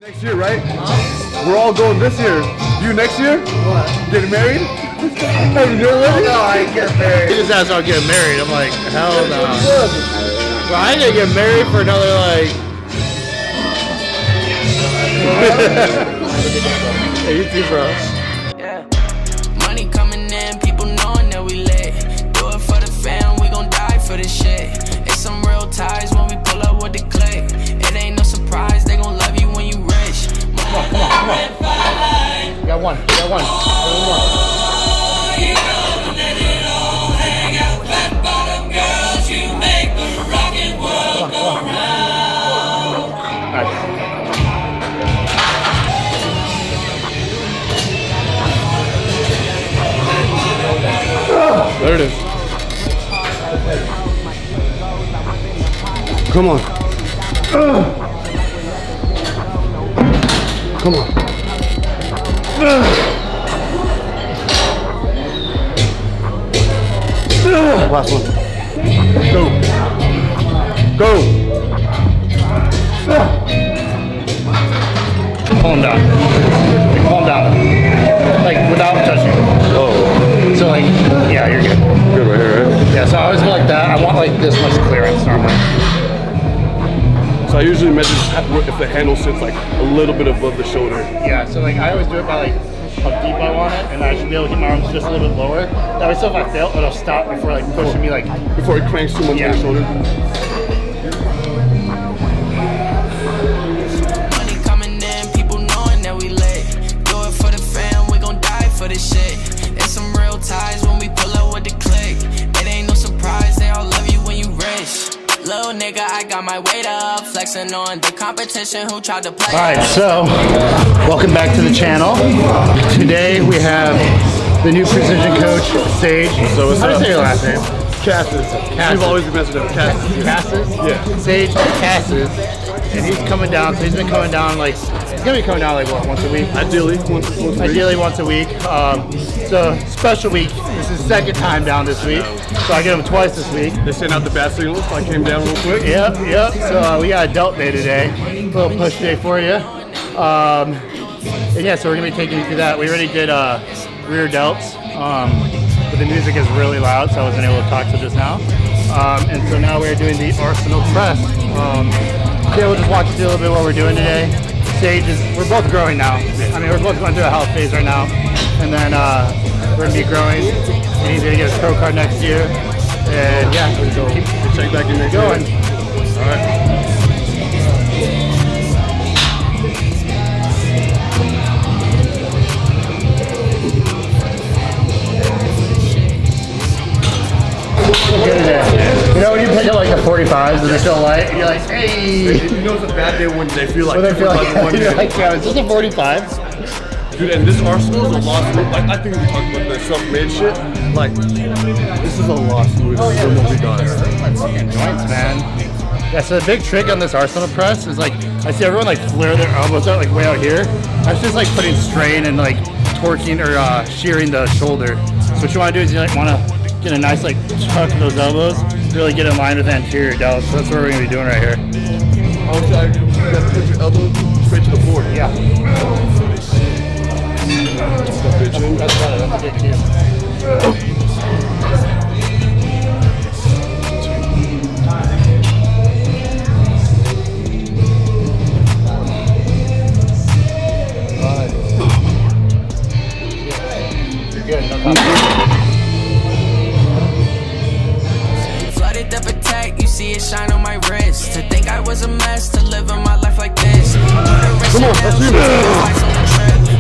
Next year, right? We're all going this year. You next year? What? Getting married? Hey, you're ready? No, I ain't getting married. He just asked about getting married. I'm like, hell no. Well, I ain't gonna get married for another like. Hey, you too, bro. Yeah. Money coming in, people knowing that we lit. Do it for the fam, we gon' die for this shit. It's some real ties when we pull up with the click. It ain't no surprise, they gon' love you when you rich. Come on. You got one. One more. There it is. Come on. Come on. Last one. Go. Go. Calm down. Calm down. Like without touching. Oh. So like, yeah, you're good. Good right here, right? Yeah, so I always go like that. I want like this much clearance normally. So I usually measure if the handle sits like a little bit above the shoulder. Yeah, so like I always do it by like how deep I want it, and I should be able to get my arms just a little bit lower. That way, so if I fail, it'll stop before like pushing me like. Before it cranks too much on your shoulder. Money coming in, people knowing that we lit. Do it for the fam, we gon' die for this shit. It's some real ties when we pull up with the click. It ain't no surprise, they all love you when you rich. Little nigga, I got my weight up, flexing on the competition who tried to play. Alright, so welcome back to the channel. Today we have the new precision coach, Sage. So what's How do you up? say your last name? Caces. We've always been messing up. Caces. Caces? Yeah. Sage Caces. And he's coming down, so he's been coming down like, he's gonna be coming down like what, once a week? Ideally, once a week. Ideally once a week. So special week. This is his second time down this week. So I get him twice this week. They sent out the bat signals, so I came down real quick. Yep. So we got a Delt day today. A little push day for you. And yeah, so we're gonna be taking you through that. We already did rear delts, but the music is really loud, so I wasn't able to talk to just now. And so now we're doing the Arsenal press. Yeah, we'll just walk you through a little bit what we're doing today. Sage is, we're both growing now. I mean, we're both going through a health phase right now. And then we're gonna be growing, and he's gonna get his pro card next year. And yeah, we're gonna keep Check back in next going. year. All right. You know when you pick up like the 45s and they're still light, and you're like, hey. You know it's a bad day when they feel like When they feel like, one you're day. like, yeah, is this a 45? Dude, and this Arsenal is a lost move. Like, I think we talked about the self-made shit. Like, this is a lost move from what we got. My fucking joints, man. Yeah, so the big trick on this Arsenal press is like, I see everyone like flare their elbows out like way out here. That's just like putting strain and like torquing or shearing the shoulder. So what you want to do is you like want to get a nice like tuck of those elbows, really get in line with the anterior delt. So that's what we're gonna be doing right here. Outside, you gotta put your elbow straight to the floor. Yeah. That's That's a good cue. You're good, no problem. Flooded the Patek, you see it shine on my wrist. To think I was a mess, to live in my life like this. Come on, let's do this.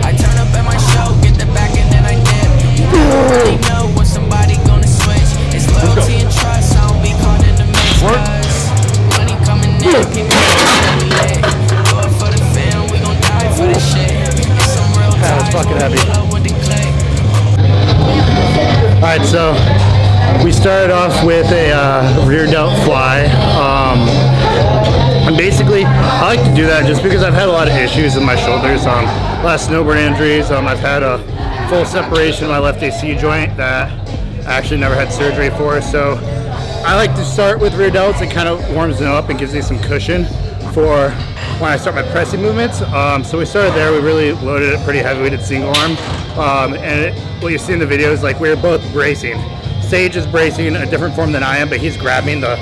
I turn up at my show, get the back and then I dip. You never really know when somebody gonna switch. It's loyalty and trust, I don't be caught in the mix. Money coming in, people know we lit. Do it for the fam, we gon' die for this shit. It's some real That's ties, fucking heavy. pull up with the click. Alright, so we started off with a rear delt fly. And basically, I like to do that just because I've had a lot of issues in my shoulders. A lot of snowboard injuries. I've had a full separation of my left AC joint that I actually never had surgery for. So I like to start with rear delts. It kind of warms them up and gives me some cushion for when I start my pressing movements. So we started there. We really loaded it pretty heavy. We did single arm, what you see in the video is like we're both bracing. Sage is bracing a different form than I am, but he's grabbing the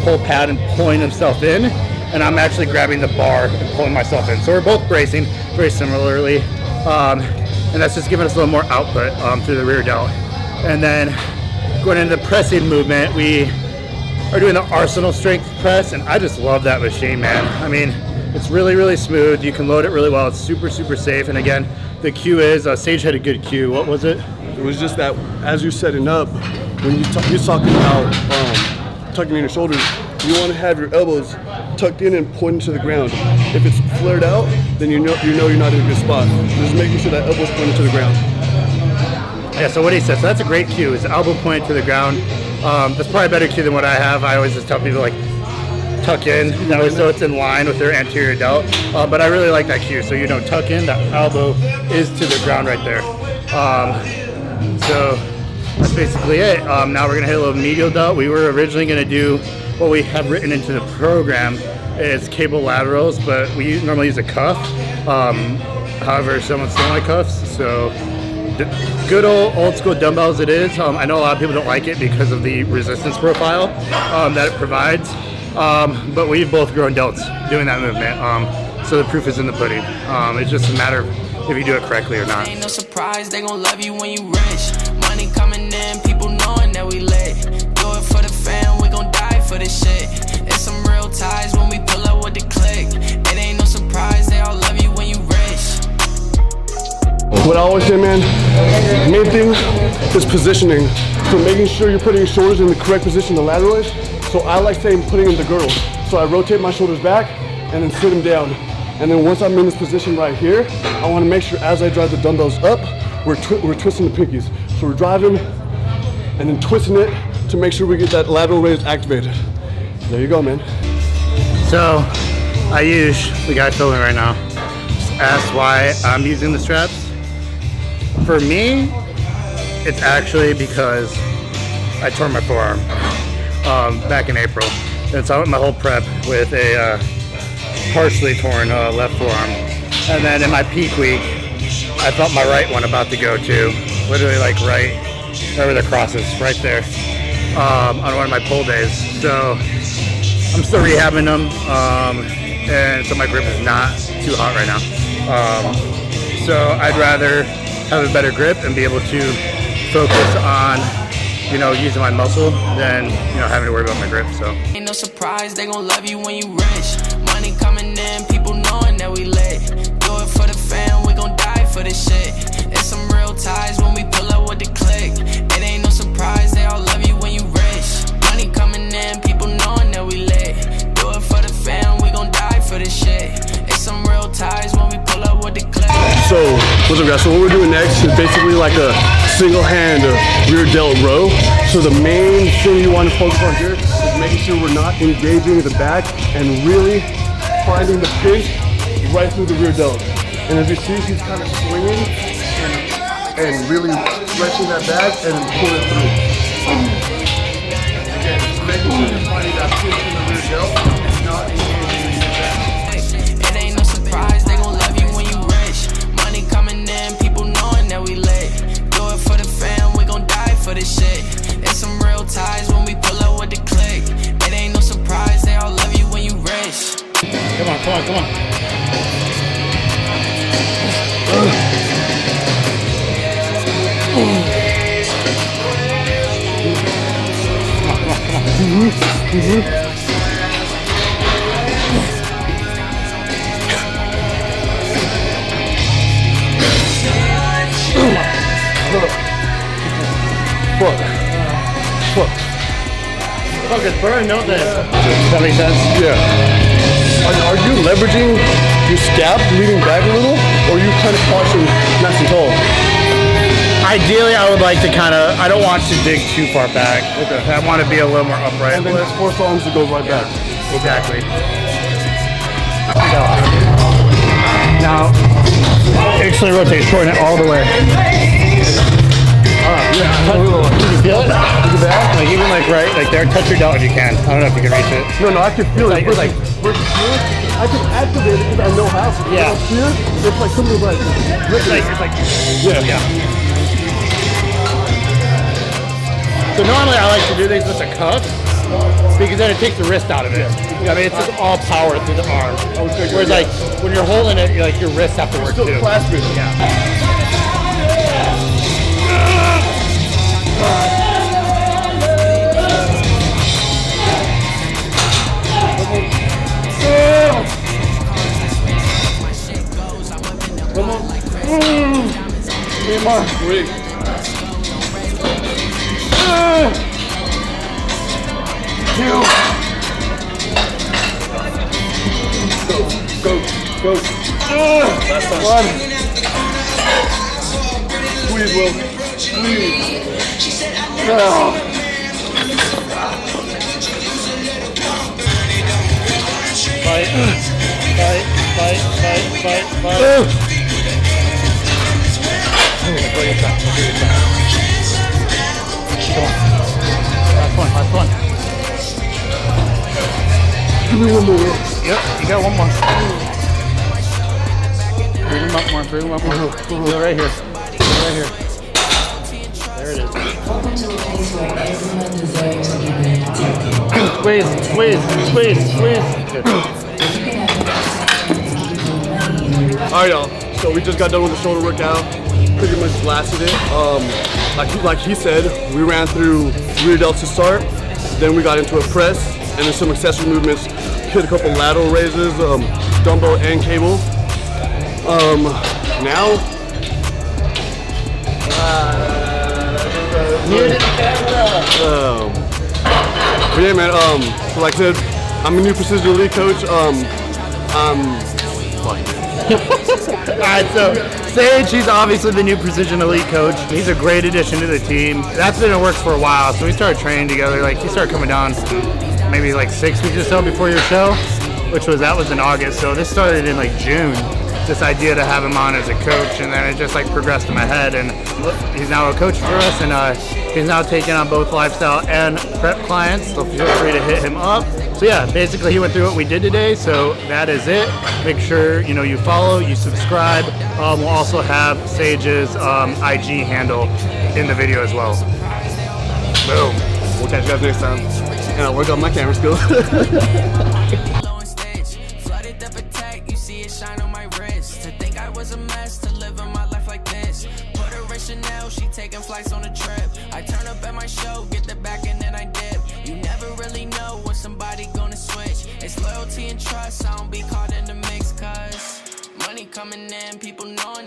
whole pad and pulling himself in, and I'm actually grabbing the bar and pulling myself in. So we're both bracing very similarly, and that's just giving us a little more output through the rear delt. And then going into the pressing movement, we are doing the Arsenal strength press, and I just love that machine, man. I mean, it's really, really smooth. You can load it really well. It's super, super safe. And again, the cue is, Sage had a good cue. What was it? It was just that as you're setting up, when you're talking about tucking in your shoulders, you want to have your elbows tucked in and pointing to the ground. If it's flared out, then you know you're not in a good spot. Just making sure that elbow's pointing to the ground. Yeah, so what he said, so that's a great cue, is elbow point to the ground. That's probably a better cue than what I have. I always just tell people like tuck in, that way so it's in line with their anterior delt. But I really like that cue, so you don't tuck in, that elbow is to the ground right there. So that's basically it. Now we're gonna hit a little medial delt. We were originally gonna do what we have written into the program is cable laterals, but we normally use a cuff. However, someone's still like cuffs, so good old school dumbbells it is. I know a lot of people don't like it because of the resistance profile that it provides, but we've both grown delts doing that movement, so the proof is in the pudding. It's just a matter of if you do it correctly or not. Ain't no surprise, they gon' love you when you rich. Money coming in, people knowing that we lit. Do it for the fam, we gon' die for this shit. It's some real ties when we pull up with the click. It ain't no surprise, they all love you when you rich. What I always say, man, main thing is positioning. So making sure you're putting your shoulders in the correct position, the lateral is. So I like saying putting in the girdle. So I rotate my shoulders back and then sit them down. And then once I'm in this position right here, I want to make sure as I drive the dumbbells up, we're twisting the pinkies. So we're driving and then twisting it to make sure we get that lateral raise activated. There you go, man. So Ayush, the guy filming right now, just asked why I'm using the straps. For me, it's actually because I tore my forearm back in April. And so I went my whole prep with a partially torn left forearm. And then in my peak week, I felt my right one about to go too. Literally like right where the cross is, right there, on one of my pull days. So I'm still rehabbing them, and so my grip is not too hot right now. So I'd rather have a better grip and be able to focus on, using my muscle than, having to worry about my grip, so. Ain't no surprise, they gon' love you when you rich. Money coming in, people knowing that we lit. Do it for the fam, we gon' die for this shit. It's some real ties when we pull up with the click. It ain't no surprise, they all love you when you rich. Money coming in, people knowing that we lit. Do it for the fam, we gon' die for this shit. It's some real ties when we pull up with the click. So, what's up, guys? So what we're doing next is basically like a single hand rear delt row. So the main thing you want to focus on here is making sure we're not engaging the back and really finding the pinch right through the rear delt. And as you see, he's kind of swinging and really stretching that back and then pull it through. Again, just making sure you're finding that pinch in the rear delt and not engaging the back. It ain't no surprise, they gon' love you when you rich. Money coming in, people knowing that we lit. Do it for the fam, we gon' die for this shit. It's some real ties when we pull up with the click. It ain't no surprise, they all love you when you rich. Come on, come on, come on. Fuck, it's burning, don't they? Does that make sense? Yeah. Are you leveraging your scap, leaning back a little, or are you kind of crouching nice and tall? Ideally, I would like to I don't want to dig too far back. Okay. I want to be a little more upright. And then just force arms to go right back. Exactly. Now, actually rotate, toward it all the way. Yeah. Can you feel it? Like even right there, touch your delt if you can. I don't know if you can reach it. No, I can feel it. It's like We're I can activate it because I know how. Yeah. But here, it's like something like yeah. So normally I like to do these with the cuffs because then it takes the wrist out of it. You know, I mean, it's just all power through the arm. Whereas like when you're holding it, like your wrists have to work still too. clasping. Yeah. Come on. Three more. Three. Two. Go. Last time. One. Squeeze, Will. Squeeze. Fight. Last one. Give me one more. Yep, you got one more. Bring him up more. Go right here. There it is. Squeeze. Good. Alright, y'all. So we just got done with the shoulder workout. Pretty much blasted it. Like he said, we ran through rear delts to start. Then we got into a press and then some accessory movements. Hit a couple lateral raises, dumbbell and cable. Now. But yeah, man. So like I said, I'm a new precision elite coach. Alright, so Sage, he's obviously the new Precision Elite coach. He's a great addition to the team. That's been in the works for a while, so we started training together. Like, he started coming down maybe like 6 weeks or so before your show, that was in August. So this started in like June, this idea to have him on as a coach, and then it just like progressed in my head, and he's now a coach for us, and he's now taking on both lifestyle and prep clients, so feel free to hit him up. So yeah, basically he went through what we did today, so that is it. Make sure you follow, you subscribe. We'll also have Sage's IG handle in the video as well. Boom. We'll catch you guys next time. And I'll work on my camera skills. Taking flights on a trip. I turn up at my show, get the back and then I dip. You never really know when somebody gonna switch. It's loyalty and trust, I don't be caught in the mix, cause money coming in, people knowing that